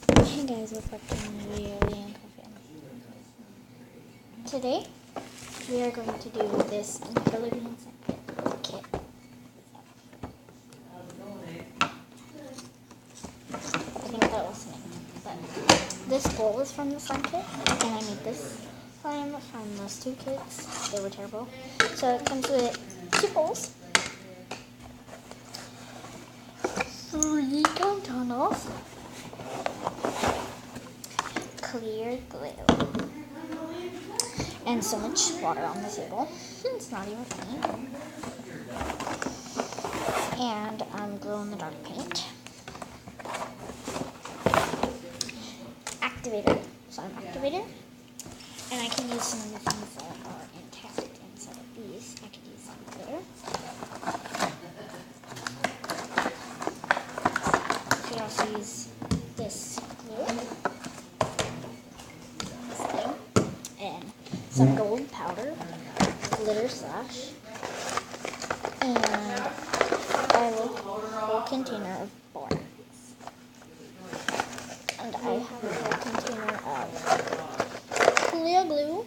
Hey guys, welcome back to my video, Liam Coffin. Today, we are going to do this Nickelodeon kit. I think that was me. But this bowl is from the slime kit, and I made this slime from those two kits. They were terrible. So it comes with two bowls, 3 containers, clear glue, and so much water on the table. It's not even funny. And glow-in-the-dark paint. Activator, slime activator. And I can use some of the things that are intact inside of these. I could use some there. I could also use this glue. And some gold powder, glitter slash, and a whole container of borax. And I have a whole container of clear glue.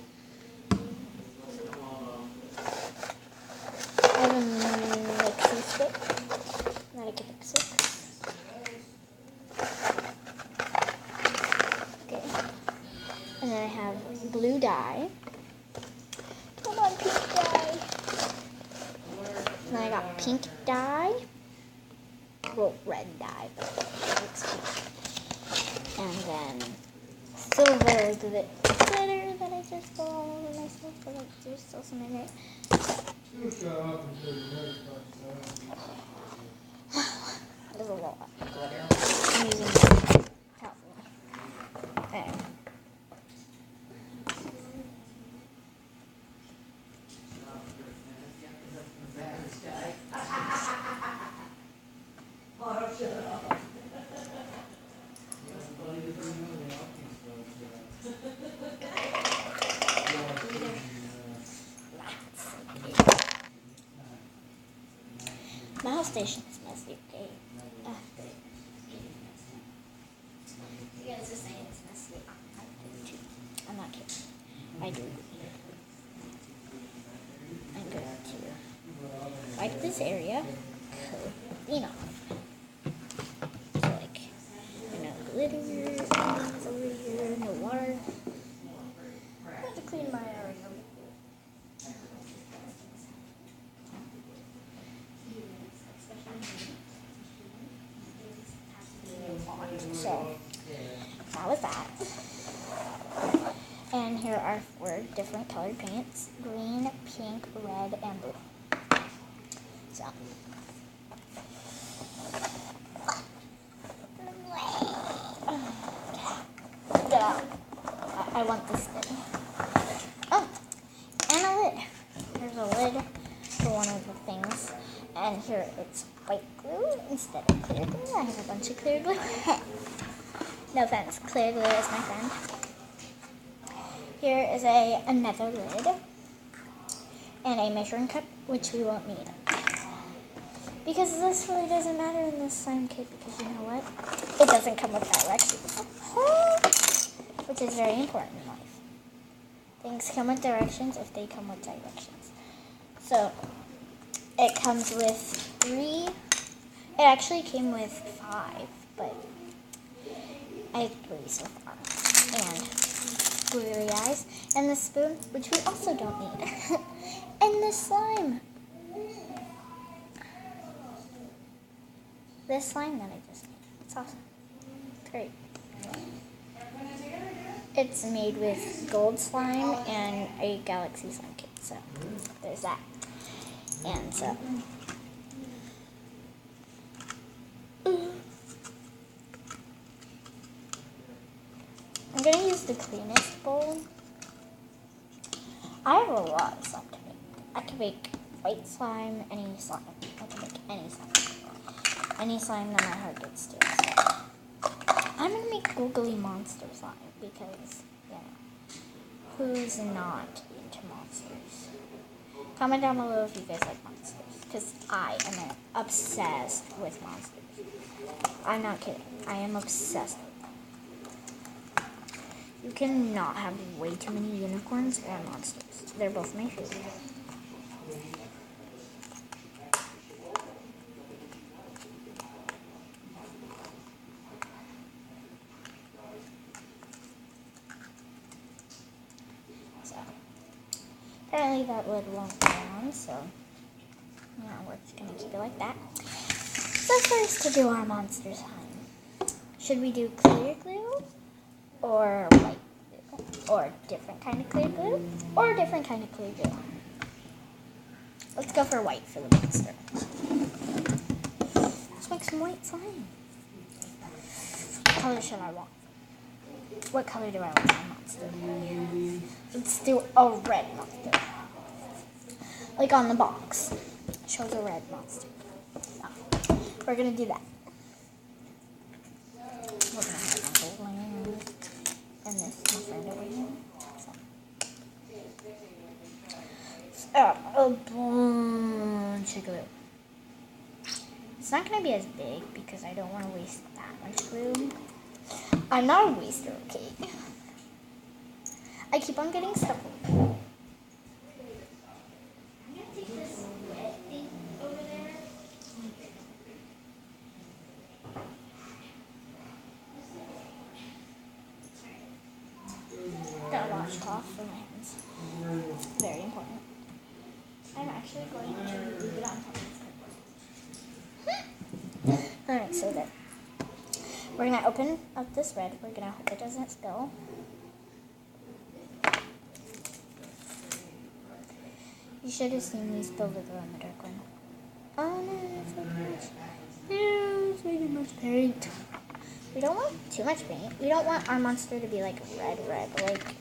I have a mixing stick that I can mix with. Okay. And then I have blue dye. Come on, pink dye. And then I got pink dye. Well, red dye, but it looks pink. And then silver glitter that I just put all over myself, but there's still some in it. There's a lot of glitter. I'm using it. Help me. There. My whole station is messy, okay? You guys are saying it's messy. I do too. I'm not kidding. I do. I'm going to wipe this area clean off. So, like, no glitter, things over here, no water. I have to clean my area. So, that was that. And here are 4 different colored paints: green, pink, red, and blue. So, I want this thing. Oh, and a lid. There's a lid for one of the things. And here it's white glue instead of clear glue. I have a bunch of clear glue. No offense, clear glue is my friend. Here is another lid and a measuring cup, which we won't need. Because this really doesn't matter in this slime kit, because you know what? It doesn't come with directions. Which is very important in life. Things come with directions if they come with directions. So, it comes with 3. It actually came with 5, but I have 3 so far. And glittery eyes. And the spoon, which we also don't need. And the slime. This slime that I just made. It's awesome. It's great. It's made with gold slime and a galaxy slime kit. So, there's that. And so, I'm going to use the cleanest bowl. I have a lot of slime to make. I can make white slime, any slime. I can make any slime. Any slime that my heart gets to. So, I'm going to make googly monster slime because, you know, who's not into monsters? Comment down below if you guys like monsters, because I am obsessed with monsters. I'm not kidding. I am obsessed with them. You cannot have way too many unicorns or monsters. They're both my favorite. So, apparently that lid won't go on, so yeah, we're just gonna keep it like that. So first, to do our monster slime, should we do clear glue or white glue, or different kind of clear glue, or a different kind of clear glue? Let's go for white for the monster. Let's make some white slime. What color should I want? What color do I want my monster? Let's do a red monster. Like on the box. It shows a red monster. So, we're going to do that. We're going to have my gold layer. And this, my friend over here. So, a bunch of glue. It's not going to be as big because I don't want to waste that much glue. I'm not a waster, okay? I keep on getting stuck. I'm going to take this wet thing over there. Got a washcloth for my hands. Very important. I'm actually going to leave it on top of this cardboard. Alright, so there. We're going to open up this red. We're going to hope it doesn't spill. You should have seen me spill the glow in the dark one. Oh no, that's so much. No, it's making much paint. We don't want too much paint. We don't want our monster to be like red, like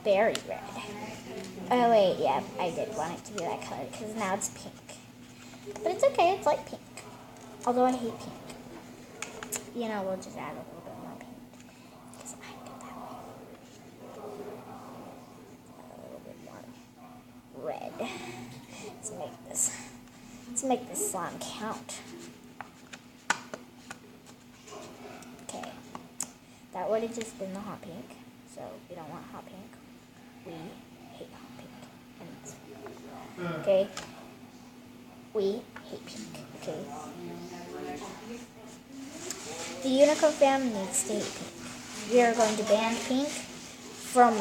very red. Oh wait, yeah, I did want it to be that color because now it's pink. But it's okay, it's like pink. Although I hate pink. You know, we'll just add a little bit more paint because I like it that way. A little bit more red. Let's make this slime count. Okay, that would have just been the hot pink, so we don't want hot pink. We hate hot pink. Okay, we hate pink. Okay. The unicorn fam needs to hate pink. We are going to ban pink from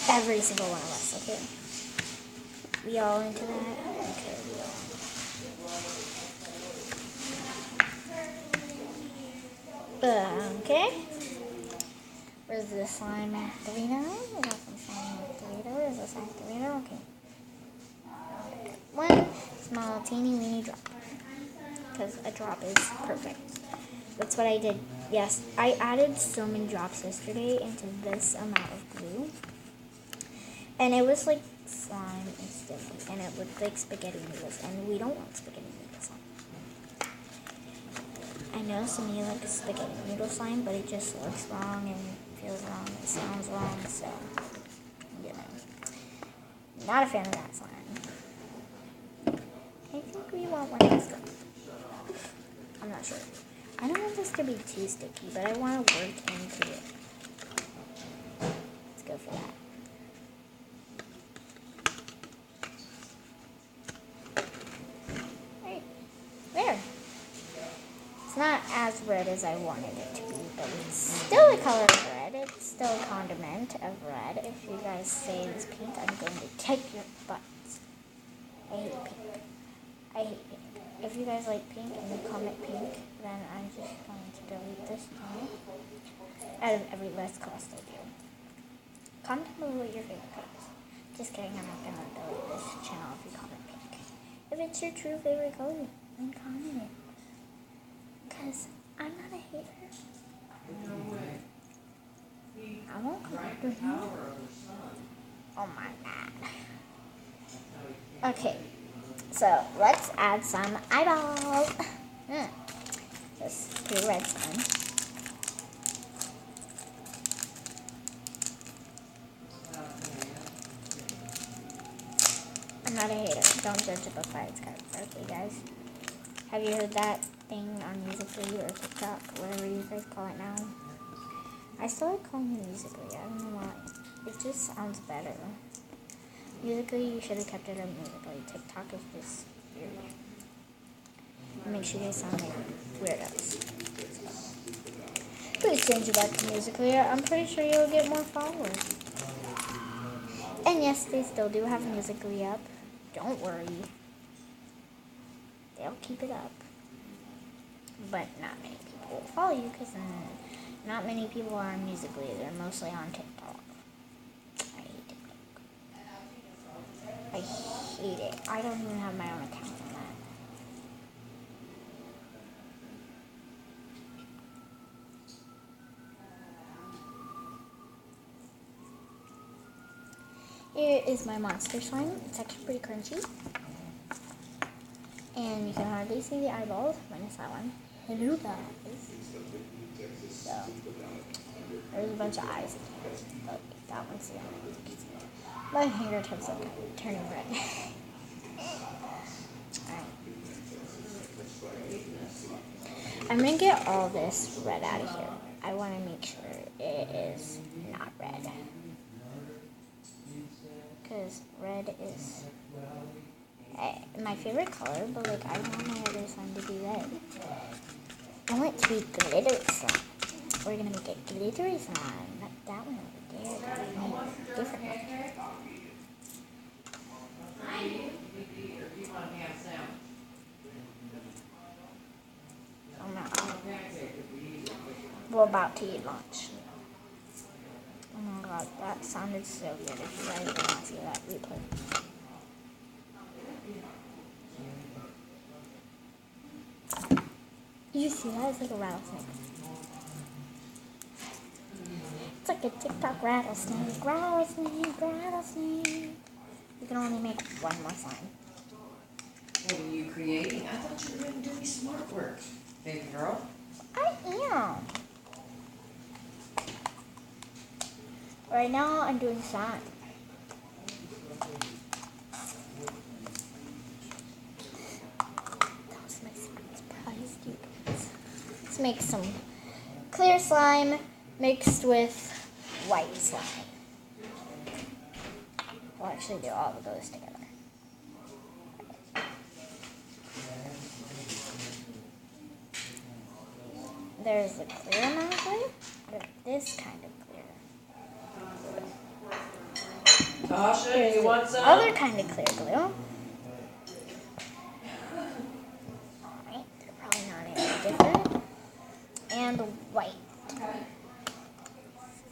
every single one of us, okay? We all into that? Okay, we all. Okay. Where's the slime activator? We got some slime activator. Where's this activator? Okay. One small teeny weeny drop. Because a drop is perfect. That's what I did. Yes, I added so many drops yesterday into this amount of glue. And it was like slime instantly. And it looked like spaghetti noodles. And we don't want spaghetti noodle slime. I know some of you like spaghetti noodle slime, but it just looks wrong and feels wrong and sounds wrong. So, you know, not a fan of that slime. I think we want one extra. I'm not sure. I don't want this to be too sticky, but I want to work into it. Let's go for that. Right there. It's not as red as I wanted it to be, but it's still a color of red. It's still a condiment of red. If you guys say it's pink, I'm going to kick your butts. I hate pink. I hate pink. If you guys like pink and you comment pink, then I'm just going to delete this channel out of every last cost I do. Comment below what your favorite color is. Just kidding, I'm not going to delete this channel if you comment pink. If it's your true favorite color, then comment it. Because I'm not a hater. I won't come after you. Oh my god. Okay. So, let's add some eyeballs. Just do red slime. I'm not a hater. Don't judge a book by its cover. Okay, guys? Have you heard that thing on Musical.ly or TikTok, whatever you guys call it now? I still like calling it Musically. I don't know why. It just sounds better. Musically, you should have kept it on Musically. TikTok is just weird. It makes you guys sound like weirdos. Please change it back to Musically. I'm pretty sure you'll get more followers. And yes, they still do have Musically up. Don't worry. They'll keep it up. But not many people will follow you because not many people are on Musically. They're mostly on TikTok. I hate TikTok. I hate it. I don't even have my own account on that. Here is my monster slime. It's actually pretty crunchy. And you can hardly see the eyeballs, minus that one. Hello guys. So, there's a bunch of eyes in here. But that one's the only one you can see. My fingertips are turning red. Alright. I'm going to get all this red out of here. I want to make sure it is not red. Because red is my favorite color, but like I want my other slime to be red. I want it to be glittery slime. We're gonna make it glittery slime, not that one over there. Different one. Oh no. We're about to eat lunch. Oh my god, that sounded so good. If you guys didn't see that replay. You see that? It's like a rattlesnake. It's like a TikTok rattlesnake. Rattlesnake, rattlesnake. You can only make one more slime. What are you creating? I thought you were doing smart work, baby girl. I am. Right now, I'm doing slime. That was my surprise, you guys. Let's make some clear slime mixed with white slime. We'll actually do all of those together. There's a clear amount of glue out of this kind of clear. Tasha, Here's you the want some? other kind of clear glue. Alright, they're probably not any different. And the white.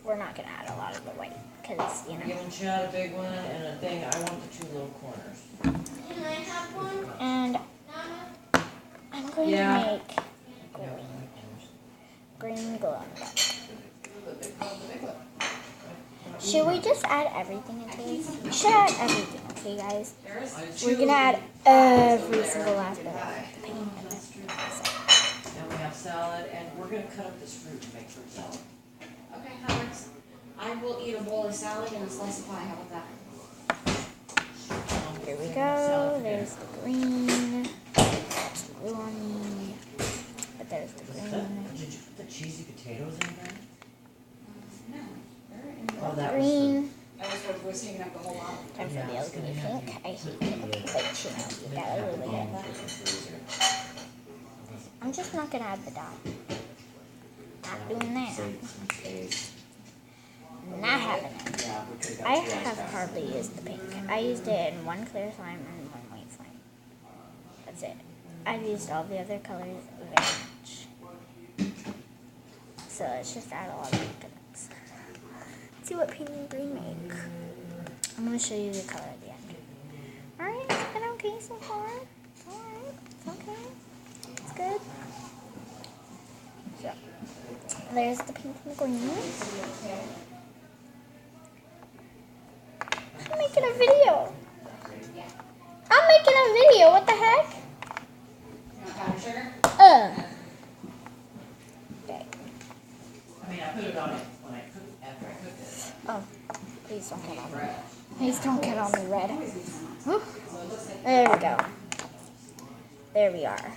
We're not going to add a lot of the white because, you I'm know. giving Chad a big one and a thing. I want the 2 little corners. Can I have one? And I'm going to make green glue on the back. Should we just add everything into this? We should add everything, okay, guys? We're going to add every single last bit of the paint and everything. And we have salad, and we're going to cut up this fruit to make fruit salad. Okay, that works. I will eat a bowl of salad and a slice of pie. How about that? Here we go. There's the green. There's the blue on me. But there's the green. Did you put the cheesy potatoes in there? No. Oh, that was Green. That was what was hanging up the whole lot. Time for the ugly pink. I hate pink, but you know, that was really good. I'm just not gonna add the dot. Not doing that. Not having it. I have hardly used the pink. I used it in one clear slime and one white slime. That's it. I've used all the other colors very much. So let's just add a lot of pink to mix. See what pink and green make. I'm going to show you the color at the end. Alright, it's been okay so far. Alright, it's okay. It's good. So, there's the pink and the green. I'm making a video. I'm making a video. What the heck? You want powdered sugar? Okay. I mean, I put it on it when I cooked, after I cooked it. Oh, please don't get on me. Please don't get on me, red. There we go. There we are.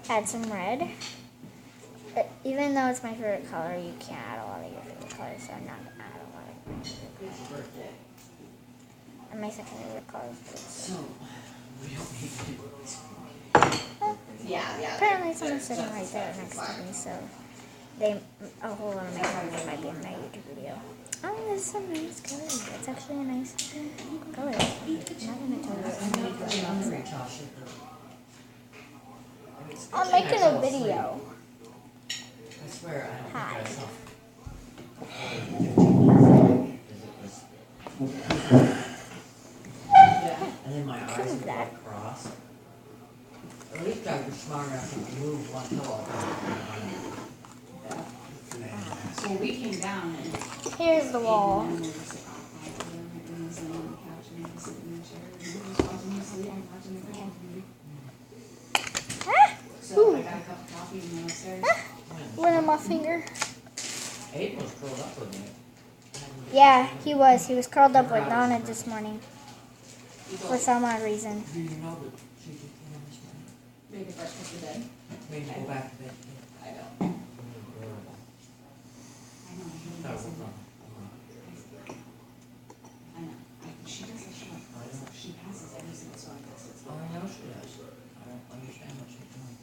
add some red. Even though it's my favorite color, you can't add a lot of your favorite colors, so I'm not going to add a lot of my favorite It's your birthday. And my second favorite color is blue. So, we don't need to do this. Yeah. Apparently someone's sitting right there next to me, so a whole lot of my family might be in my YouTube video. Oh, this is a nice color. It's actually a nice color. I'm not going to tell you what I'm making a video. I swear, I don't Hi. think I saw. And then my eyes Prove would that. like cross. At least I was smart enough to move one pillow. So we came down and. Here's the wall. And then we were sitting on the couch and he was sitting in the chair and he was watching me sleep and watching the movie. Ah! So I got a cup of coffee and went upstairs. Went on my finger. Aiden was curled up with me. Yeah, he was. He was curled up with Donna this morning. For some odd reason. Do you know that she just came in this morning? Maybe breakfast to bed. We need to go back to bed. I know. I know. I No, hate we're it. not. I know. She does this shit. She passes every single song. Oh, I know she does. I don't understand what she's doing.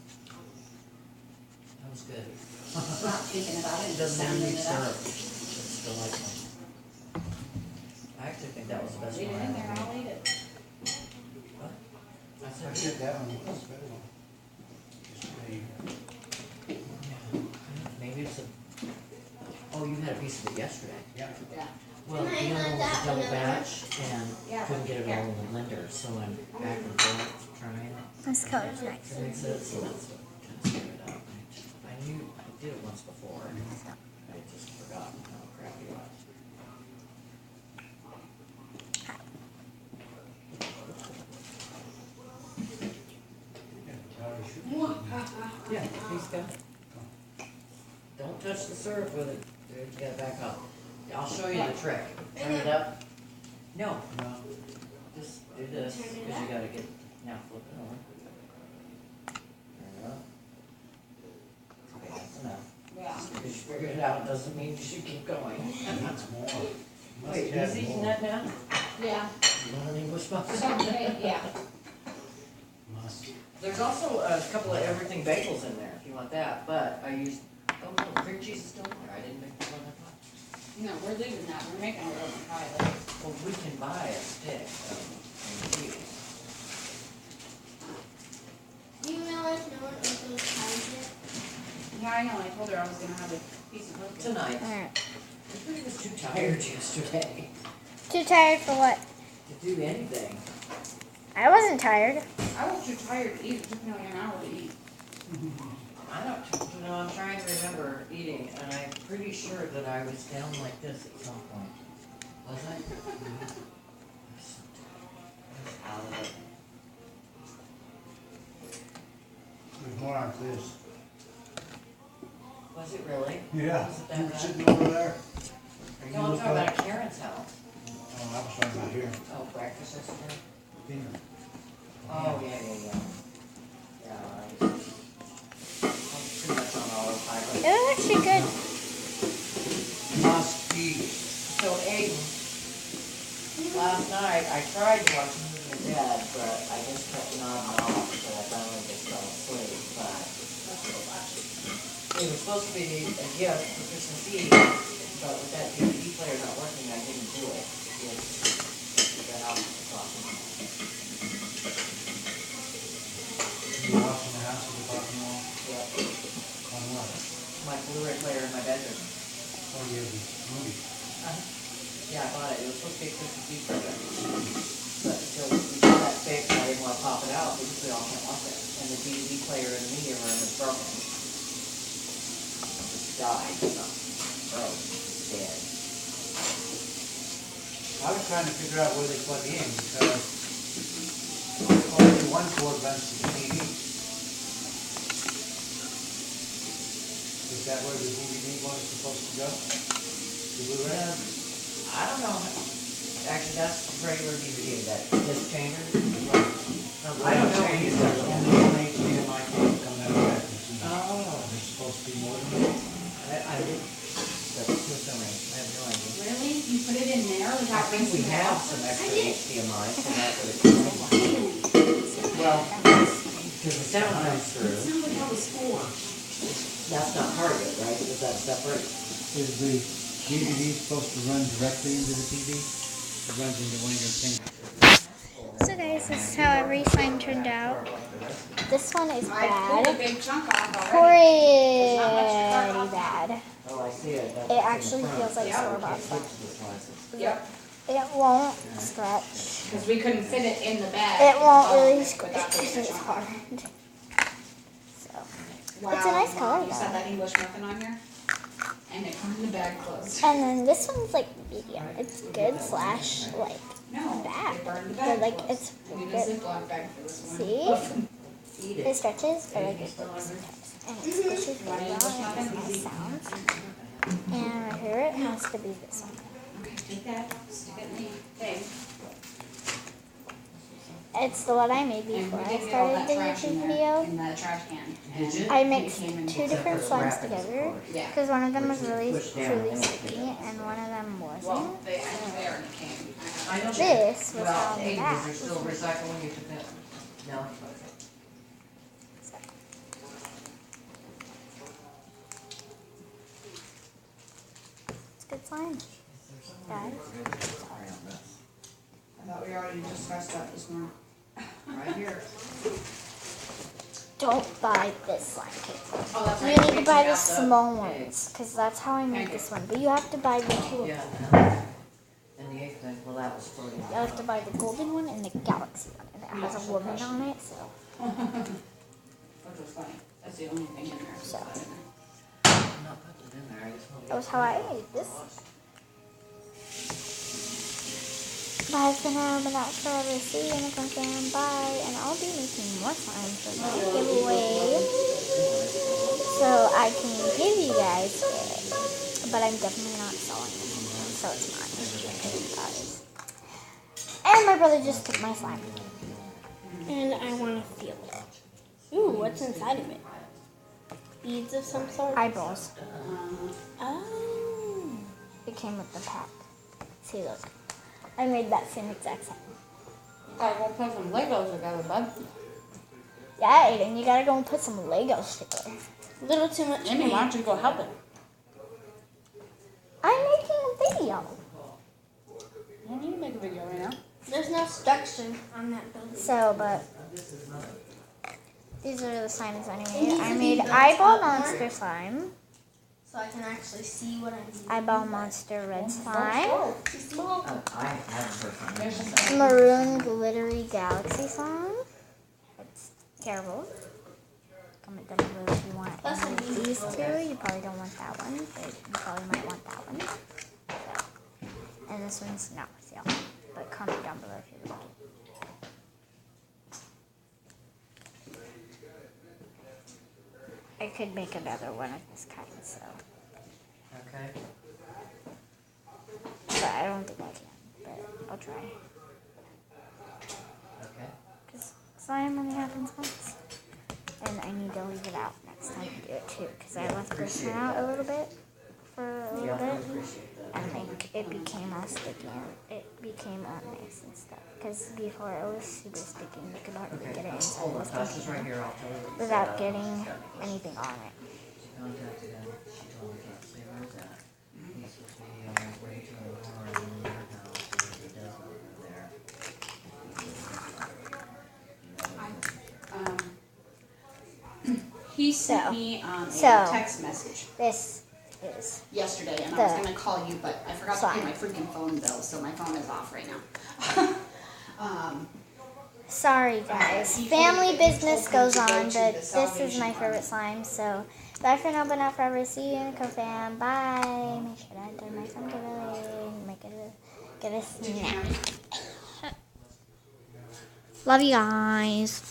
That was good. Not thinking about it, It just doesn't sounding need it out. syrup. It's delightful. I actually think that was the best Leave one it I in there, ever I'll made. eat it. What? I I said, did that one, that's better one. Yesterday. maybe it's a, oh, you had a piece of it yesterday. Yeah. Yeah. Well, the other one was a double batch and Yeah. couldn't get it all in the blender, so I'm back and forth trying This color's nice. to mix it, so that's what kind of stirred it up. I knew, I did it once before, and I just forgot how crappy it was. Yeah, please go. Don't touch the syrup with it, dude, you gotta back up. I'll show you the trick. Turn it up. No, No. just do this, because you gotta get, now flip it over. Turn it up. Okay, that's enough. Yeah. Because you figured it out, doesn't mean you should keep going. Needs more. Must Wait, have is eating more. that now? Yeah. You want an English muffin? Someday, yeah. Must. There's also a couple of everything bagels in there, if you want that, but I used, oh no, cream cheese is still in there, I didn't make the one I thought. No, we're leaving that, we're making a little pie. Well, we can buy a stick of cheese. Do you realize no one opened pies yet? Yeah, I know, I told her I was gonna have a piece of cookie. Tonight, Alright. I think I was too tired yesterday Too tired for what? to do anything. I wasn't tired. I was too tired to eat, it took me like an hour to eat. I don't, you know, I'm trying to remember eating, and I'm pretty sure that I was down like this at some point. Was I? I was so tired. I was out of it. There's more on this. Was it really? Yeah. Was it that You were bad? sitting over there. And No, you I'm looked talking up. about at Karen's house. Oh, I was talking about here. Oh, breakfast yesterday? Dinner. Oh, yeah. Yeah, I was pretty much on autopilot. It was actually good. Must eat. So Aiden, last night, I tried to watch a movie in bed, but I just kept nodding off, so I finally just fell asleep, but it was supposed to be a gift for Christmas Eve, but with that DVD player not working, I didn't do it. The house was talking. You watching the house with the bottom wall? Yep, On what? my Blu-ray player in my bedroom. Oh, yeah, the movie. Yeah, I bought it. It was supposed to be a Christmas Eve present. But until we got that fixed, I didn't want to pop it out because we all can't watch it. And the DVD player in the media room is broken. It just died. It's not broke. It's dead. I was trying to figure out where they plug in because only one cord runs to the TV. Is that where the DVD one is supposed to go? The Blu-ray? I don't know. Actually, that's regular DVD. That disc changer. I don't know. Change that, only HDMI cable coming out of that. Well, because the sound comes It through, sounds like all the score. that's not part of it, right? Is that separate? Is the DVD supposed to run directly into the TV? It runs into one of your things. So guys, this is how every slime turned out. This one is I pulled a bad. big chunk off already. Pretty bad. Oh, I see it. That's It in the actually front. feels like Yeah. store-bought slime. Switch the slices. Yep, It won't stretch. because we couldn't fit it in the bag. It won't really without squish putting because a it's chunk. hard. So, Wow, It's a nice color, Mom, you set though. that English muffin on here? And it comes in the bag closed. and then this one's like medium. It's good slash like No, bad. it burned the But bag like closed. it's I need a good. Ziploc bag for this one. See? Eat It it. stretches, but like it does sometimes. And it squishes really well and it has nice sounds. And right here it has to be this one. Okay, take that, stick it in the thing. It's the one I made And before we I did get all started that the trash in YouTube there, video. in the trash can. Did you? I And it mixed came in two different Separate slimes wrappings, of together course. Yeah. because one of them was really Push down, truly and then sticky take it. and one of them Well, wasn't. they, I was there and it came. I know. This was Well, on hey, the was back. there still recycling? You took that? No? It's good slime, guys. I thought we already discussed that this morning. Right here. Don't buy this slime cake. Oh, that's You right. need to buy the Yeah. small ones because that's how I made Thank you. this one. But you have to buy the two. Yeah. And the eighth thing, well, that was for you. You have to buy the golden one and the galaxy one, and it has a woman on it. So Which was funny. That's the only thing in there. So. I'm not putting it in there, I just want to. that was how I made this. Bye for now, but not forever. See you in the next one. Bye, and I'll be making more slime for my giveaway, so I can give you guys it. But I'm definitely not selling it, so it's mine. Guys. And my brother just took my slime. And I want to feel it. Ooh, what's inside of it? Beads of some sort? Eyeballs. Oh. It came with the pack. See, look. I made that same exact same. Gotta go put some Legos together, bud. Yeah, Aiden, you gotta go and put some Legos together. Little too much. Amy, why don't you go help it? I'm making a video. You don't need to make a video right now. There's no structure on that building. So, but these are the slimes I made. I made eyeball monster slime, So I can actually see what I'm doing. eyeball monster red slime, I haven't heard from you. maroon glittery galaxy slime. It's terrible. Comment down below if you want That's any an of easy these one. two. You probably don't want that one, but you probably might want that one. So, and this one's not for sale. But comment down below if you like it. I could make another one of this kind, so. Okay. But I don't think I can. But I'll try. Okay. Because slime only happens once. And I need to leave it out next time I do it too. Because I left this one out a little bit. For a little Yeah, I bit. appreciate that. And like it became all sticky and it became all nice and stuff. Because before it was super sticky and you could hardly Okay, get it inside hold on, the Tasha's right container here, I'll tell her. what you without said. getting anything on it. She contacted him, she told me can't say where it's at. He's supposed to be on his way to an car in your house, and if he doesn't go there. He sent So- me a so- text message This is yesterday, and I was The gonna call you, but I forgot to pay slime. my freaking phone bill, so my phone is off right now. sorry guys. he Family told me business to goes go on, to but the this is Salvation my favorite slime. So bye for now, but not forever. See you in the fam. Bye. Make sure to enter my phone giveaway. Make it get a snack. Love you guys.